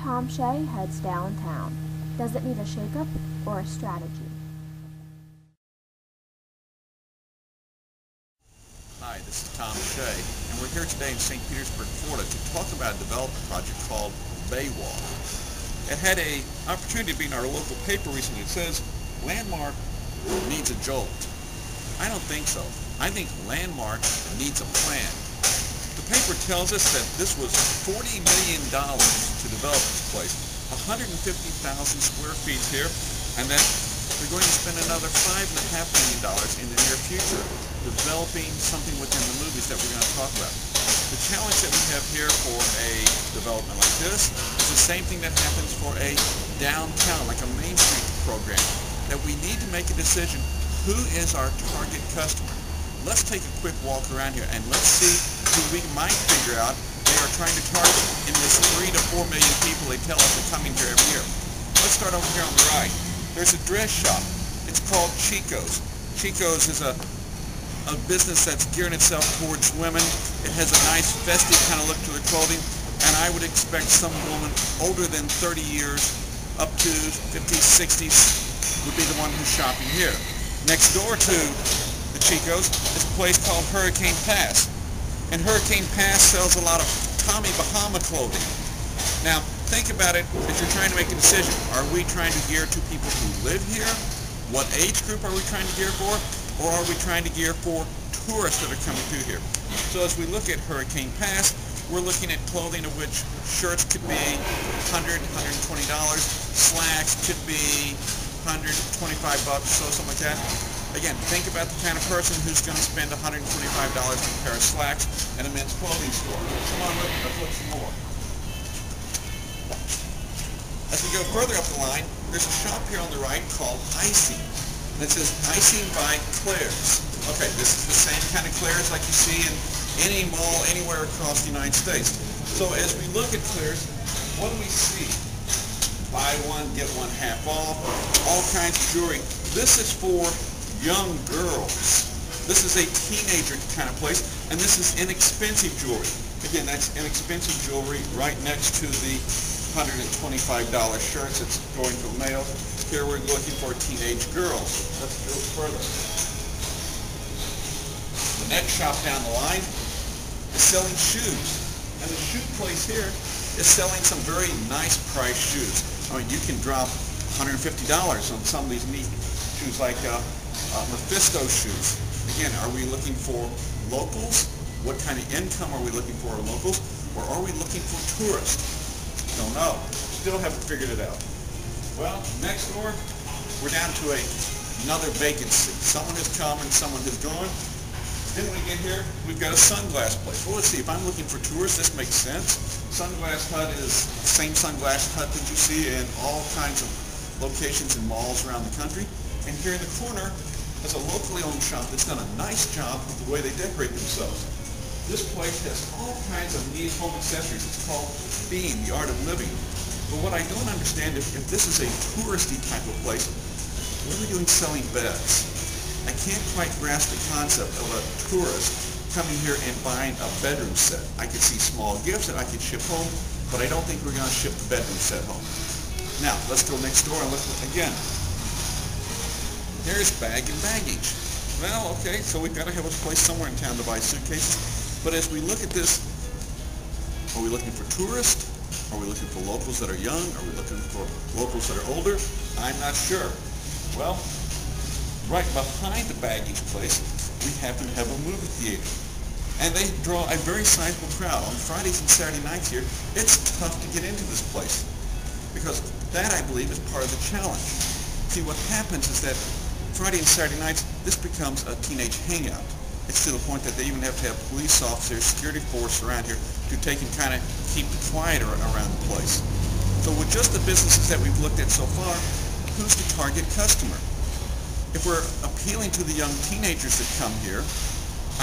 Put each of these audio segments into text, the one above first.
Tom Shay heads downtown. Does it need a shakeup or a strategy? Hi, this is Tom Shay, and we're here today in St. Petersburg, Florida to talk about a development project called Baywalk. It had an opportunity to be in our local paper recently. It says, Landmark needs a jolt. I don't think so. I think Landmark needs a plan. The paper tells us that this was $40 million to develop this place, 150,000 square feet here, and that we're going to spend another $5.5 million in the near future developing something within the movies that we're going to talk about. The challenge that we have here for a development like this is the same thing that happens for a downtown, like a Main Street program, that we need to make a decision, who is our target customer? Let's take a quick walk around here and let's see who we might figure out they are trying to target in this 3 to 4 million people they tell us are coming here every year. Let's start over here on the right. There's a dress shop. It's called Chico's. Chico's is a business that's gearing itself towards women. It has a nice festive kind of look to the clothing, and I would expect some woman older than 30 years, up to 50s, 60s, would be the one who's shopping here. Next door to the Chico's is a place called Hurricane Pass, and Hurricane Pass sells a lot of Tommy Bahama clothing. Now, think about it as you're trying to make a decision. Are we trying to gear to people who live here? What age group are we trying to gear for? Or are we trying to gear for tourists that are coming through here? So as we look at Hurricane Pass, we're looking at clothing of which shirts could be $100, $120, slacks could be $125, so something like that. Again, think about the kind of person who's going to spend $125 on a pair of slacks at a men's clothing store. Come on, let's look some more. As we go further up the line, there's a shop here on the right called Icing. And it says Icing by Claire's. Okay, this is the same kind of Claire's like you see in any mall anywhere across the United States. So as we look at Claire's, what do we see? Buy one, get one half off, all kinds of jewelry. This is for young girls. This is a teenager kind of place, and this is inexpensive jewelry. Again, that's inexpensive jewelry right next to the $125 shirts that's going to the male. Here we're looking for teenage girls. Let's go further. The next shop down the line is selling shoes. And the shoe place here is selling some very nice price shoes. I mean, you can drop $150 on some of these neat shoes like Mephisto shoes. Again, are we looking for locals? What kind of income are we looking for locals? Or are we looking for tourists? Don't know. Still haven't figured it out. Well, next door, we're down to another vacancy. Someone has come and someone has gone. Then we get here, we've got a sunglass place. Well, let's see, if I'm looking for tourists, this makes sense. Sunglass Hut is the same Sunglass Hut that you see in all kinds of locations and malls around the country. And here in the corner is a locally owned shop that's done a nice job with the way they decorate themselves. This place has all kinds of neat home accessories. It's called Being, the Art of Living. But what I don't understand is if this is a touristy type of place, what are we doing selling beds? I can't quite grasp the concept of a tourist coming here and buying a bedroom set. I could see small gifts that I could ship home, but I don't think we're going to ship the bedroom set home. Now, let's go next door and look again. There's bag and baggage. Well, okay, so we've got to have a place somewhere in town to buy suitcases. But as we look at this, are we looking for tourists? Are we looking for locals that are young? Are we looking for locals that are older? I'm not sure. Well, right behind the baggage place, we happen to have a movie theater. And they draw a very sizable crowd. On Fridays and Saturday nights here, it's tough to get into this place. Because that, I believe, is part of the challenge. See, what happens is that Friday and Saturday nights, this becomes a teenage hangout. It's to the point that they even have to have police officers, security force around here to take and kind of keep it quiet around the place. So with just the businesses that we've looked at so far, who's the target customer? If we're appealing to the young teenagers that come here,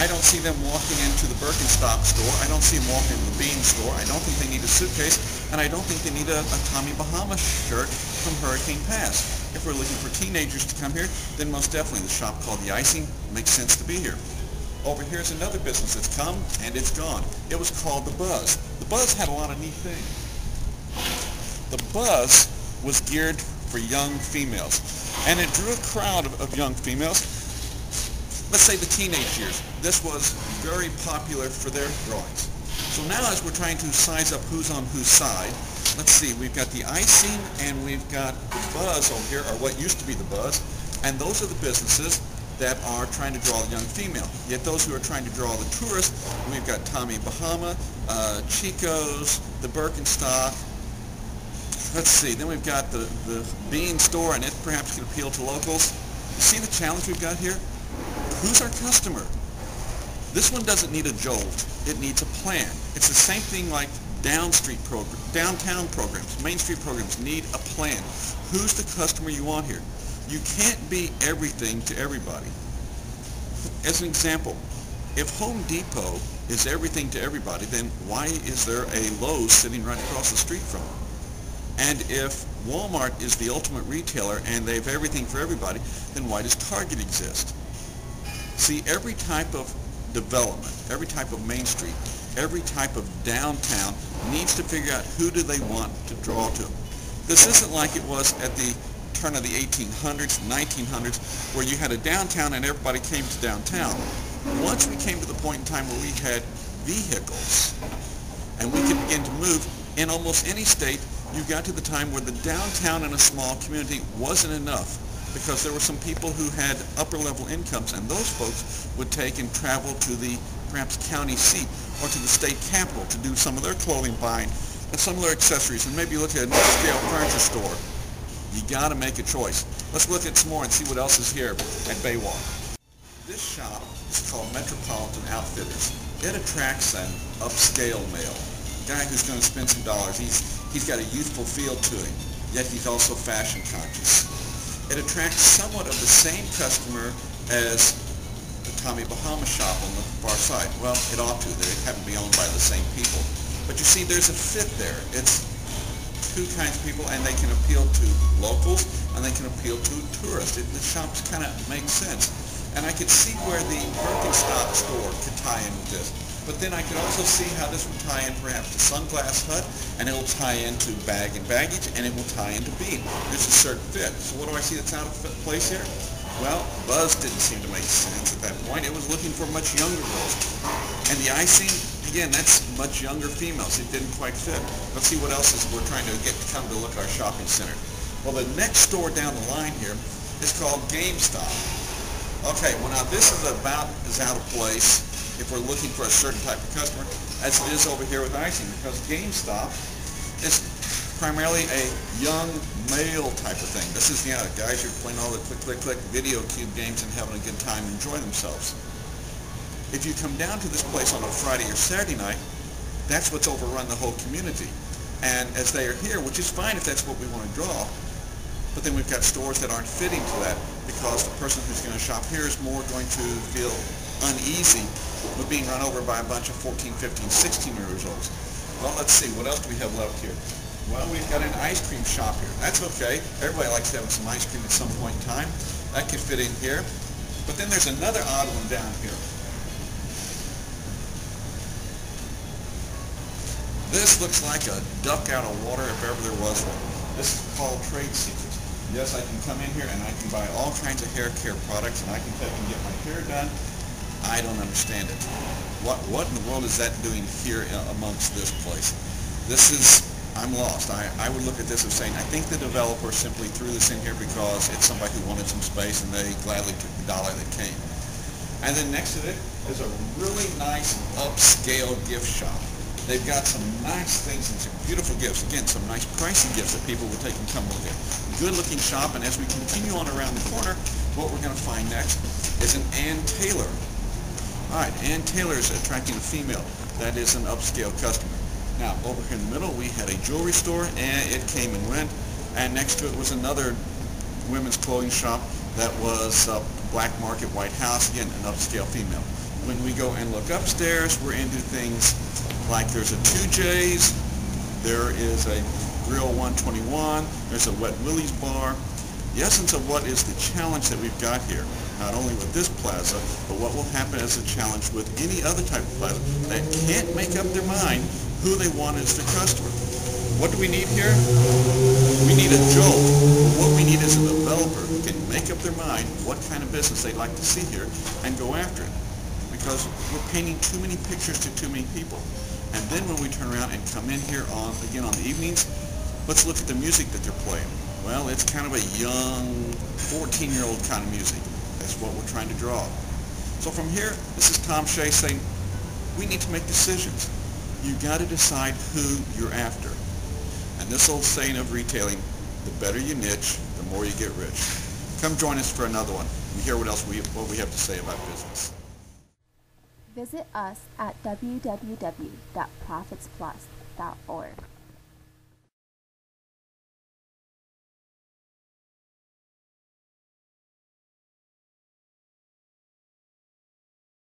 I don't see them walking into the Birkenstock store. I don't see them walking into the Bean store. I don't think they need a suitcase, and I don't think they need a Tommy Bahama shirt from Hurricane Pass. If we're looking for teenagers to come here, then most definitely the shop called the Icing makes sense to be here. Over here's another business that's come and it's gone. It was called the Buzz. The Buzz had a lot of neat things. The buzz was geared for young females, and it drew a crowd of young females. Let's say the teenage years. This was very popular for their drawings. So now as we're trying to size up who's on whose side, let's see, we've got the icing and we've got the buzz over here, or what used to be the buzz, and those are the businesses that are trying to draw the young female. Yet those who are trying to draw the tourists, we've got Tommy Bahama, Chico's, the Birkenstock. Let's see, then we've got the bean store, and it perhaps can appeal to locals. You see the challenge we've got here? Who's our customer? This one doesn't need a jolt. It needs a plan. It's the same thing like downtown programs, Main Street programs need a plan. Who's the customer you want here? You can't be everything to everybody. As an example, if Home Depot is everything to everybody, then why is there a Lowe's sitting right across the street from them? And if Walmart is the ultimate retailer and they have everything for everybody, then why does Target exist? See, every type of development, every type of Main Street, every type of downtown needs to figure out who do they want to draw to. This isn't like it was at the turn of the 1800s, 1900s, where you had a downtown and everybody came to downtown. Once we came to the point in time where we had vehicles and we could begin to move in almost any state, you got to the time where the downtown in a small community wasn't enough, because there were some people who had upper level incomes, and those folks would take and travel to the perhaps county seat or to the state capitol to do some of their clothing buying and some of their accessories, and maybe look at an upscale furniture store. You got to make a choice. Let's look at some more and see what else is here at Baywalk. This shop is called Metropolitan Outfitters. It attracts an upscale male, a guy who's going to spend some dollars. He's got a youthful feel to him, yet he's also fashion conscious. It attracts somewhat of the same customer as the Tommy Bahama shop on the far side. Well, it ought to. They happen to be owned by the same people. But you see, there's a fit there. It's two kinds of people, and they can appeal to locals, and they can appeal to tourists. The shops kind of make sense. And I could see where the Birkenstock store could tie in with this. But then I could also see how this would tie in perhaps to Sunglass Hut, and it will tie into Bag and Baggage, and it will tie into Bean. There's a certain fit. So what do I see that's out of place here? Well, Buzz didn't seem to make sense at that point. It was looking for much younger girls. And the icing, again, that's much younger females. It didn't quite fit. Let's see what else is we're trying to get to come to look at our shopping center. Well, the next store down the line here is called GameStop. Okay, well now this is about as out of place if we're looking for a certain type of customer as it is over here with icing, because GameStop is primarily a young male type of thing. This is, guys who are playing all the click video cube games and having a good time and enjoying themselves. If you come down to this place on a Friday or Saturday night, that's what's overrun the whole community. And as they are here, which is fine if that's what we want to draw, but then we've got stores that aren't fitting to that, because the person who's going to shop here is more going to feel uneasy with being run over by a bunch of 14, 15, 16-year-olds. Well, let's see, what else do we have left here? Well, we've got an ice cream shop here. That's okay. Everybody likes having some ice cream at some point in time. That could fit in here. But then there's another odd one down here. This looks like a duck out of water if ever there was one. This is called Trade Secrets. Yes, I can come in here and I can buy all kinds of hair care products, and I can take and get my hair done. I don't understand it. What in the world is that doing here amongst this place? I'm lost. I would look at this as saying, I think the developer simply threw this in here because it's somebody who wanted some space and they gladly took the dollar that came. And then next to it is a really nice upscale gift shop. They've got some nice things and some beautiful gifts. Again, some nice pricey gifts that people will take and come look at. Good looking shop, and as we continue on around the corner, what we're going to find next is an Ann Taylor. Alright, Ann Taylor is attracting a female. That is an upscale customer. Now, over here in the middle, we had a jewelry store, and it came and went. And next to it was another women's clothing shop that was Black Market White House, again, an upscale female. When we go and look upstairs, we're into things like there's a 2J's, there is a Grill 121, there's a Wet Willie's bar. The essence of what is the challenge that we've got here, not only with this plaza, but what will happen as a challenge with any other type of plaza that can't make up their mind who they want as their customer. What do we need here? We need a jolt. What we need is a developer who can make up their mind what kind of business they'd like to see here and go after it. Because we're painting too many pictures to too many people. And then when we turn around and come in here on the evenings, let's look at the music that they're playing. Well, it's kind of a young, 14-year-old kind of music. That's what we're trying to draw. So from here, this is Tom Shay saying, we need to make decisions. You got to decide who you're after. And this old saying of retailing, the better you niche, the more you get rich. Come join us for another one and hear what we have to say about business. Visit us at www.profitsplus.org.